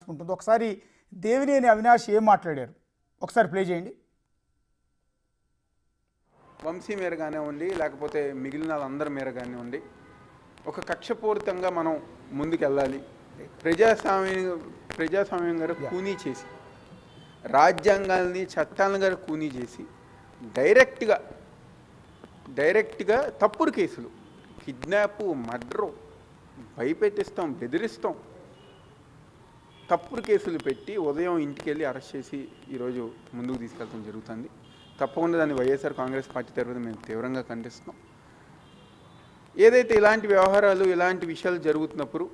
మార్చుకుంటుందో ఒకసారి దేవినేని అవినాష్ ఏం మాట్లాడారు ఒకసారి ప్లే చేయండి. వంశీ మేర కానివ్వండి, లేకపోతే మిగిలిన వాళ్ళందరి మేర కానివ్వండి, ఒక కక్షపూరితంగా మనం ముందుకు వెళ్ళాలి. ప్రజాస్వామ్యం గారు కూనీ చేసి, రాజ్యాంగాల్ని చట్టాలను గారు కూనీ చేసి డైరెక్ట్గా తప్పుడు కేసులు, కిడ్నాప్, మర్డరు, భయపెట్టిస్తాం, బెదిరిస్తాం, తప్పుడు కేసులు పెట్టి ఉదయం ఇంటికి వెళ్ళి అరెస్ట్ చేసి ఈరోజు ముందుకు తీసుకెళ్ళడం జరుగుతుంది. తప్పకుండా దాన్ని వైఎస్ఆర్ కాంగ్రెస్ పార్టీ తరఫున మేము తీవ్రంగా ఖండిస్తున్నాం. ఏదైతే ఇలాంటి వ్యవహారాలు, ఇలాంటి విషయాలు జరుగుతున్నప్పుడు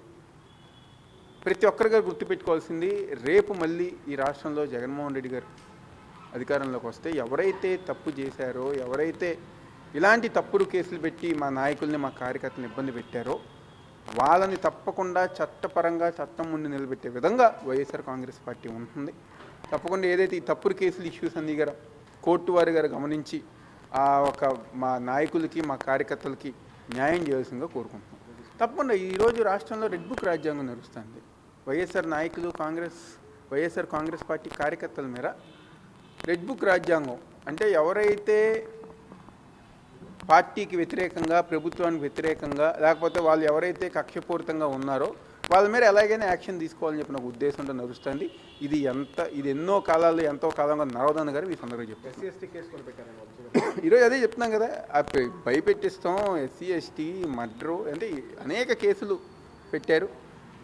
ప్రతి ఒక్కరిగా గుర్తుపెట్టుకోవాల్సింది, రేపు మళ్ళీ ఈ రాష్ట్రంలో జగన్మోహన్ రెడ్డి గారు అధికారంలోకి వస్తే ఎవరైతే తప్పు చేశారో, ఎవరైతే ఇలాంటి తప్పుడు కేసులు పెట్టి మా నాయకుల్ని, మా కార్యకర్తలను ఇబ్బంది పెట్టారో వాళ్ళని తప్పకుండా చట్టపరంగా చట్టం ముందు నిలబెట్టే విధంగా వైఎస్ఆర్ కాంగ్రెస్ పార్టీ ఉంటుంది. తప్పకుండా ఏదైతే ఈ తప్పుడు కేసులు ఇష్యూస్ అన్నీ గారు కోర్టు వారి గారు గమనించి మా నాయకులకి, మా కార్యకర్తలకి న్యాయం చేయాల్సిందిగా కోరుకుంటున్నాం. తప్పకుండా ఈరోజు రాష్ట్రంలో రెడ్ బుక్ రాజ్యాంగం నడుస్తుంది. వైఎస్ఆర్ నాయకులు, వైఎస్ఆర్ కాంగ్రెస్ పార్టీ కార్యకర్తల మేర రెడ్ బుక్ రాజ్యాంగం అంటే ఎవరైతే పార్టీకి వ్యతిరేకంగా, ప్రభుత్వానికి వ్యతిరేకంగా, లేకపోతే వాళ్ళు ఎవరైతే కక్షపూరితంగా ఉన్నారో వాళ్ళ మీద ఎలాగైనా యాక్షన్ తీసుకోవాలని చెప్పిన ఒక ఉద్దేశంతో నడుస్తుంది. ఇది ఎంతో కాలంగా నరవదని గారు ఈ సందర్భంగా చెప్పారు. ఎస్సీ ఎస్టీ కేసు కూడా పెట్టారు ఈరోజు అదే చెప్తున్నాం కదా, భయపెట్టిస్తాం, ఎస్సీ ఎస్టీ మర్డరు అంటే అనేక కేసులు పెట్టారు.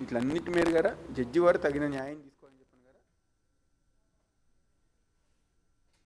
వీటన్నిటి మీద గారు జడ్జి వారు తగిన న్యాయం